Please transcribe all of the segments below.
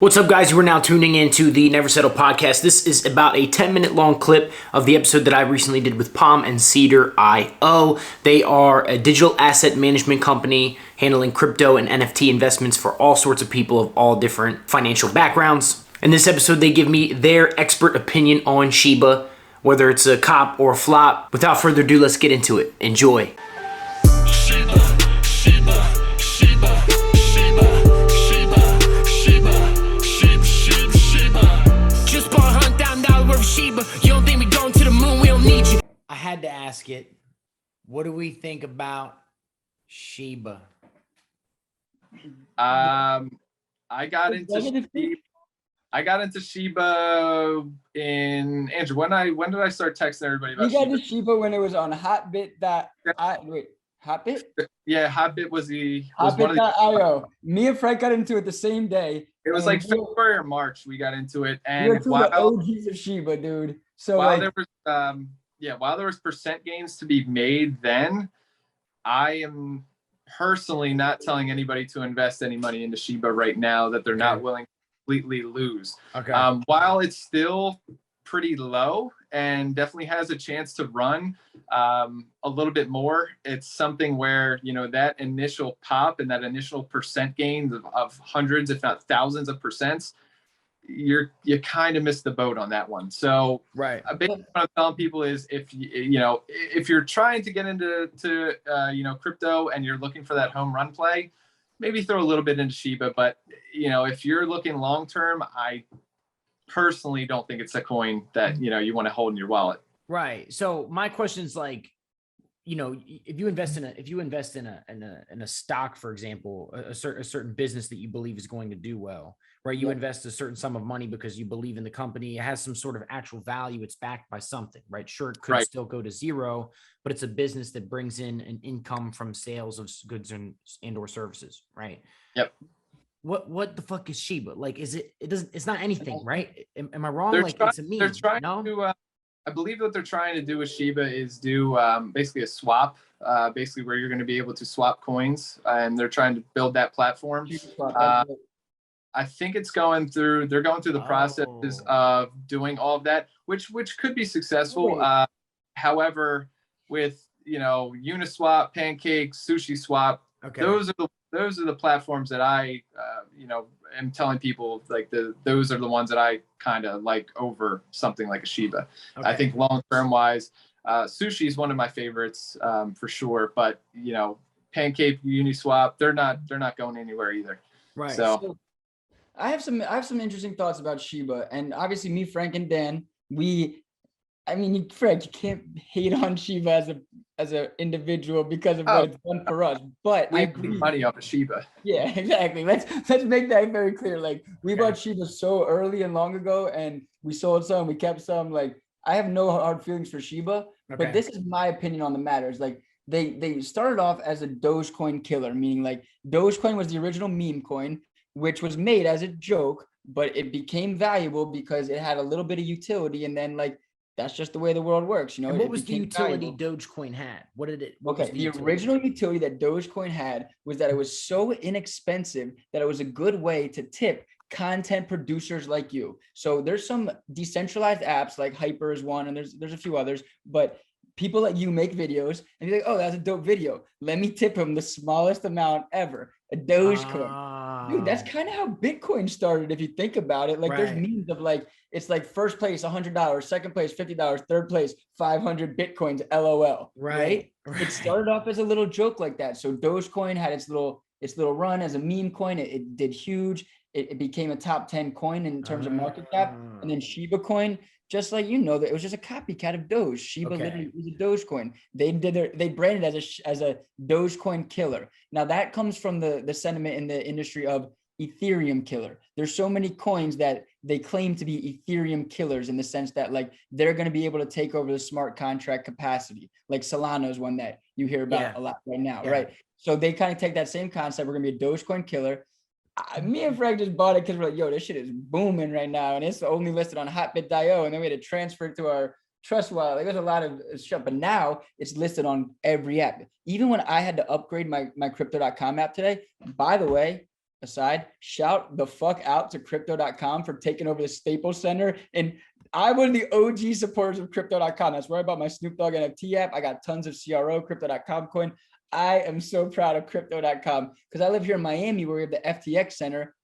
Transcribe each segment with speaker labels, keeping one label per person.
Speaker 1: What's up, guys? You are now tuning into the Never Settle podcast. This is about a 10-minute long clip of the episode that I recently did with Palm and Cedar IO. They are a digital asset management company handling crypto and NFT investments for all sorts of people of all different financial backgrounds. In this episode, they give me their expert opinion on Shiba, whether it's a cop or a flop. Without further ado, let's get into it. Enjoy. You don't think we going to the moon? We don't need you. I had to ask it. What do we think about Shiba?
Speaker 2: I got into Shiba in Andrew. When did I start texting everybody about
Speaker 3: Shiba?
Speaker 2: You got
Speaker 3: into Shiba when it was on Hotbit?
Speaker 2: Yeah, Hotbit was
Speaker 3: Hotbit.io. Me and Frank got into it the same day.
Speaker 2: It was like February or March we got into it, and
Speaker 3: we were the OGs of Shiba, dude. So
Speaker 2: while there was percent gains to be made, then I am personally not telling anybody to invest any money into Shiba right now that they're not willing to completely lose.
Speaker 1: Okay.
Speaker 2: While it's still pretty low and definitely has a chance to run a little bit more, it's something where, you know, that initial pop and that initial percent gains of hundreds, if not thousands of percents, you kind of missed the boat on that one. So
Speaker 1: right.
Speaker 2: Basically what I'm telling people is if you're trying to get into crypto and you're looking for that home run play, maybe throw a little bit into Shiba. But if you're looking long term, I personally don't think it's a coin that you want to hold in your wallet.
Speaker 1: Right. So my question is like, if you invest in a stock, for example, a certain business that you believe is going to do well, right? You invest a certain sum of money because you believe in the company. It has some sort of actual value. It's backed by something, right? Sure, it could still go to zero, but it's a business that brings in an income from sales of goods and or services, right?
Speaker 2: Yep.
Speaker 1: What the fuck is Shiba? Like, it's not anything, right? Am I wrong?
Speaker 2: It's a meme. I believe what they're trying to do with Shiba is do basically a swap, basically where you're going to be able to swap coins, and they're trying to build that platform. I think they're going through the processes of doing all of that, which could be successful. However, with Uniswap, Pancake, Sushi Swap, those are the platforms that I am telling people, like, those are the ones that I kind of like over something like a Shiba. I think long term wise, Sushi is one of my favorites for sure, but Pancake, Uniswap, they're not going anywhere either.
Speaker 1: Right.
Speaker 3: So I have some interesting thoughts about Shiba, and obviously me, Frank, and Dan, Frank, you can't hate on Shiba as an individual because of what it's done for us. But
Speaker 2: we make money off of Shiba.
Speaker 3: Yeah, exactly. Let's make that very clear. Like, we bought Shiba so early and long ago, and we sold some, we kept some. Like, I have no hard feelings for Shiba, but this is my opinion on the matters. Like, they started off as a Dogecoin killer, meaning like Dogecoin was the original meme coin, which was made as a joke, but it became valuable because it had a little bit of utility, and then like, that's just the way the world works, And
Speaker 1: what was the utility Dogecoin had? What did it?
Speaker 3: The original utility that Dogecoin had was that it was so inexpensive that it was a good way to tip content producers like you. So there's some decentralized apps, like Hyper is one, and there's a few others, but people like you make videos and you're like, oh, that's a dope video. Let me tip them the smallest amount ever, a Dogecoin. Dude, that's kind of how Bitcoin started, if you think about it. Like, there's memes of like, it's like first place $100, second place $50, third place 500 Bitcoins, LOL. Right? It started off as a little joke like that. So Dogecoin had its little run as a meme coin. It did huge. It became a top 10 coin in terms of market cap. And then Shiba coin, just like, that it was just a copycat of Doge. Shiba literally was a Dogecoin. They branded as a Dogecoin killer. Now that comes from the sentiment in the industry of Ethereum killer. There's so many coins that they claim to be Ethereum killers in the sense that like they're going to be able to take over the smart contract capacity. Like Solana is one that you hear about a lot right now, right? So they kind of take that same concept. We're going to be a Dogecoin killer. Me and Frank just bought it because we're like, yo, this shit is booming right now. And it's only listed on hotbit.io. And then we had to transfer it to our trust wallet. Like, there's a lot of stuff, but now it's listed on every app. Even when I had to upgrade my crypto.com app today, by the way, aside, shout the fuck out to crypto.com for taking over the Staples Center. And I'm one of the OG supporters of crypto.com. That's where I bought my Snoop Dogg NFT app. I got tons of CRO, crypto.com coin. I am so proud of crypto.com because I live here in Miami where we have the FTX Center.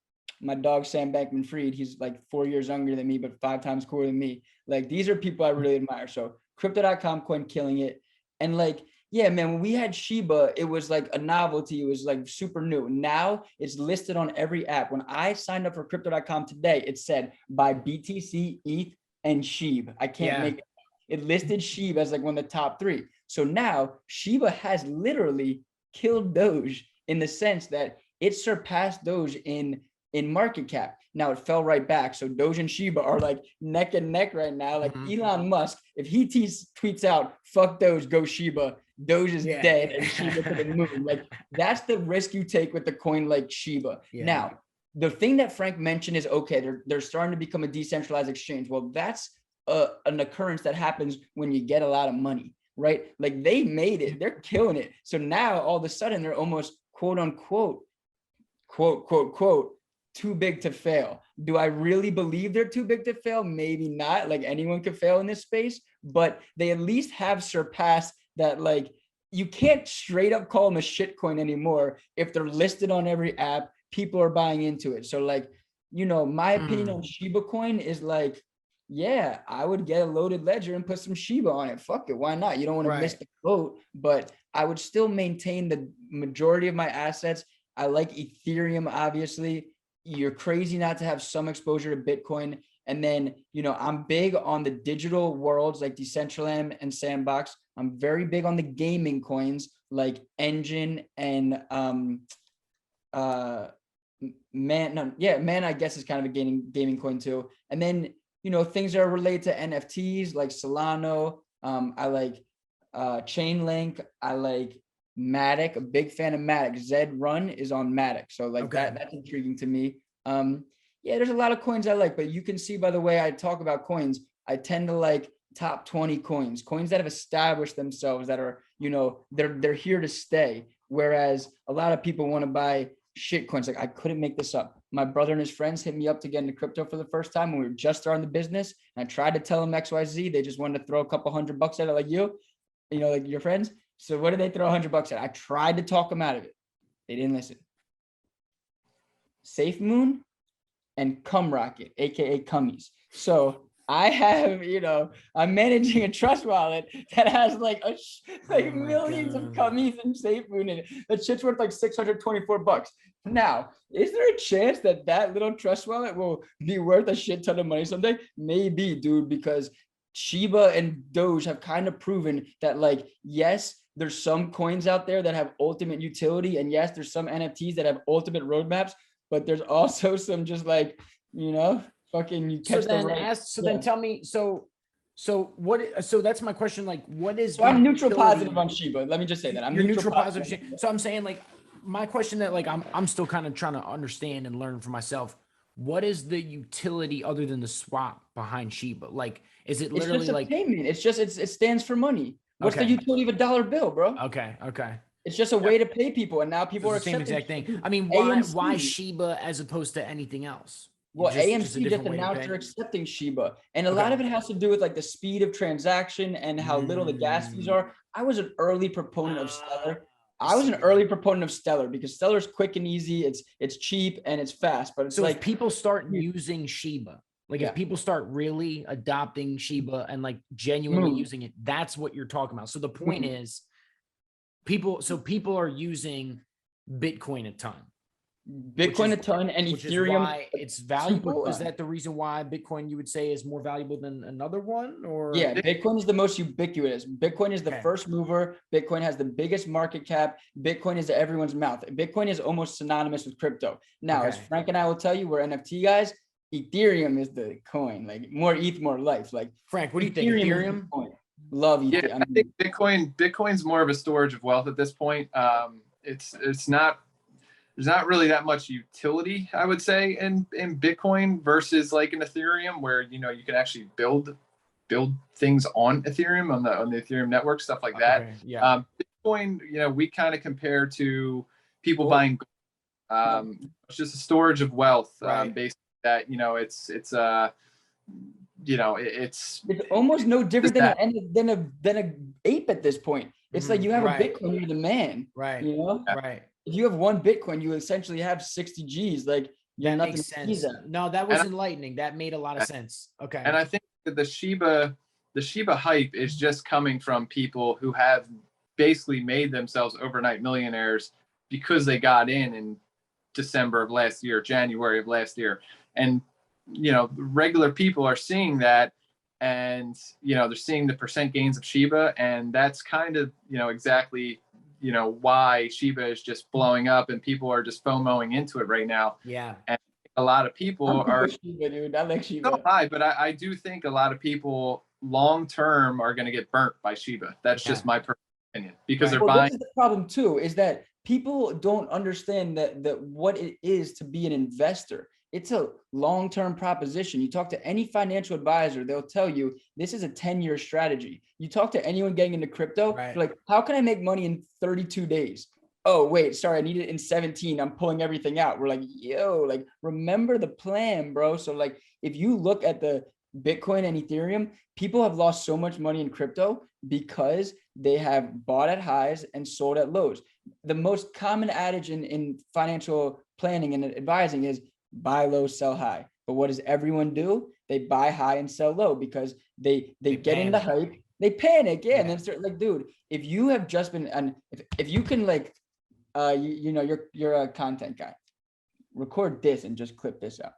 Speaker 3: My dog, Sam Bankman-Fried, he's like 4 years younger than me, but 5 times cooler than me. Like, these are people I really admire. So crypto.com coin killing it. And like, yeah, man, when we had Shiba, it was like a novelty. It was like super new. Now it's listed on every app. When I signed up for crypto.com today, it said buy BTC, ETH, and Shiba. I can't make it. It listed Shiba as like one of the top 3. So now Shiba has literally killed Doge in the sense that it surpassed Doge in market cap. Now it fell right back. So Doge and Shiba are like neck and neck right now. Like Elon Musk, if he tweets out, fuck Doge, go Shiba, Doge is dead and Shiba to the moon. Like, that's the risk you take with the coin like Shiba. Now, the thing that Frank mentioned is, okay, they're starting to become a decentralized exchange. Well, that's an occurrence that happens when you get a lot of money, right? Like, they made it, they're killing it. So now all of a sudden they're almost quote unquote, quote, too big to fail. Do I really believe they're too big to fail? Maybe not. Like, anyone could fail in this space, but they at least have surpassed that. Like, you can't straight up call them a shit coin anymore. If they're listed on every app, people are buying into it. So like, you know, my opinion on Shiba coin is like, yeah, I would get a loaded ledger and put some Shiba on it. Fuck it. Why not? You don't want to miss the boat, but I would still maintain the majority of my assets. I like Ethereum, obviously. You're crazy not to have some exposure to Bitcoin. And then, you know, I'm big on the digital worlds like Decentraland and Sandbox. I'm very big on the gaming coins like Engine and Man, I guess is kind of a gaming coin too. And then, you know, things that are related to NFTs like Solano. I like Chainlink. I like Matic, a big fan of Matic. Zed Run is on Matic. So like that's intriguing to me. Yeah, there's a lot of coins I like, but you can see by the way I talk about coins, I tend to like top 20 coins that have established themselves, that are, you know, they're here to stay. Whereas a lot of people want to buy shit coins. Like, I couldn't make this up. My brother and his friends hit me up to get into crypto for the first time when we were just starting the business. And I tried to tell them XYZ. They just wanted to throw a couple $100 at it, like you know, like your friends. So what did they throw $100 at? I tried to talk them out of it. They didn't listen. Safe Moon and Cum Rocket, aka Cummies. So I have, you know, I'm managing a trust wallet that has like millions of Cummies and Safe Moon in it. That shit's worth like $624. Now, is there a chance that that little trust wallet will be worth a shit ton of money someday? Maybe, dude, because Shiba and Doge have kind of proven that, like, yes, there's some coins out there that have ultimate utility, and yes, there's some NFTs that have ultimate roadmaps, but there's also some just like, you know, fucking you catch the right.
Speaker 1: Then tell me, so that's my question. Like, what is?
Speaker 3: So I'm neutral positive on Shiba. Let me just say that I'm neutral positive.
Speaker 1: So I'm saying, like, my question that like I'm still kind of trying to understand and learn for myself. What is the utility other than the swap behind Shiba? Like, is it literally
Speaker 3: it's just
Speaker 1: like
Speaker 3: payment? It's just it stands for money. What's the utility of a dollar bill, bro?
Speaker 1: Okay.
Speaker 3: It's just a way to pay people, and now people are
Speaker 1: the same exact thing. I mean, why Shiba as opposed to anything else?
Speaker 3: Well, AMC just announced they're accepting Shiba, and a lot of it has to do with like the speed of transaction and how little the gas fees are. I was an early proponent of Stellar. Because Stellar is quick and easy. It's cheap and it's fast. But it's like,
Speaker 1: if people start using Shiba, like if people start really adopting Shiba and like genuinely using it, that's what you're talking about. So the point is, people are using Bitcoin a ton. And Ethereum. Why it's valuable. Is that the reason why Bitcoin, you would say, is more valuable than another one? Or
Speaker 3: Bitcoin is the most ubiquitous. Bitcoin is the first mover. Bitcoin has the biggest market cap. Bitcoin is everyone's mouth. Bitcoin is almost synonymous with crypto. Now, as Frank and I will tell you, we're NFT guys. Ethereum is the coin. Like, more ETH, more life. Like,
Speaker 1: Frank, what do you think? Ethereum?
Speaker 3: Love Ethereum.
Speaker 2: Yeah, I think Bitcoin's more of a storage of wealth at this point. It's not. There's not really that much utility, I would say, in Bitcoin versus like an Ethereum, where, you know, you can actually build things on Ethereum, on the Ethereum network, stuff like that. Bitcoin, you know, we kind of compare to people buying gold. It's just a storage of wealth,
Speaker 4: Right.
Speaker 2: basically that, it's
Speaker 3: almost no different
Speaker 2: that.
Speaker 3: than a ape at this point. It's like you have
Speaker 4: Right.
Speaker 3: a Bitcoin, you're the man.
Speaker 4: Right.
Speaker 3: You know,
Speaker 4: Right.
Speaker 3: if you have one Bitcoin, you essentially have 60 G's. Like you're
Speaker 4: That
Speaker 3: nothing
Speaker 4: makes
Speaker 3: to sneeze
Speaker 4: sense.
Speaker 3: at.
Speaker 4: No, that was enlightening. That made a lot of sense. Okay.
Speaker 2: And I think that the Shiba hype is just coming from people who have basically made themselves overnight millionaires because they got in December of last year, January of last year. And, regular people are seeing that, and, they're seeing the percent gains of Shiba. And that's kind of, exactly, why Shiba is just blowing up and people are just FOMOing into it right now.
Speaker 4: Yeah.
Speaker 2: And a lot of people are
Speaker 3: Shiba, dude. I like Shiba.
Speaker 2: so high, but I do think a lot of people long term are going to get burnt by Shiba. That's just my personal opinion, because they're buying.
Speaker 3: This is the problem too, is that people don't understand that what it is to be an investor. It's a long-term proposition. You talk to any financial advisor, they'll tell you this is a 10-year strategy. You talk to anyone getting into crypto,
Speaker 4: Right.
Speaker 3: like, how can I make money in 32 days? Oh, wait, sorry, I need it in 17. I'm pulling everything out. We're like, yo, like, remember the plan, bro. So like, if you look at the Bitcoin and Ethereum, people have lost so much money in crypto because they have bought at highs and sold at lows. The most common adage in financial planning and advising is buy low, sell high. But what does everyone do? They buy high and sell low because they get in the hype, they panic. Yeah. And then start like, dude, if you have just been, and if you can like, you're a content guy, record this and just clip this out.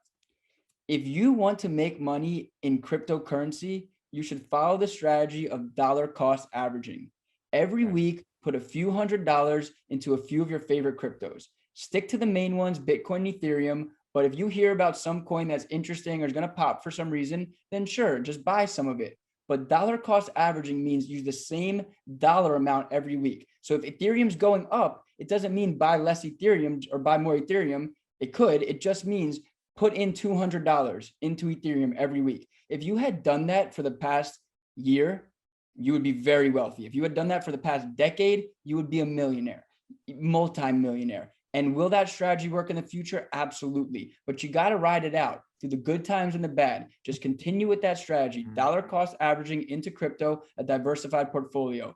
Speaker 3: If you want to make money in cryptocurrency, you should follow the strategy of dollar cost averaging. Every week, put a few $100s into a few of your favorite cryptos. Stick to the main ones, Bitcoin, Ethereum. But if you hear about some coin that's interesting or is going to pop for some reason, then sure, just buy some of it. But dollar cost averaging means use the same dollar amount every week. So if Ethereum's going up, it doesn't mean buy less Ethereum or buy more Ethereum. It could. It just means put in $200 into Ethereum every week. If you had done that for the past year, you would be very wealthy. If you had done that for the past decade, you would be a millionaire, multi-millionaire. And will that strategy work in the future? Absolutely. But you got to ride it out through the good times and the bad. Just continue with that strategy. Dollar cost averaging into crypto, a diversified portfolio.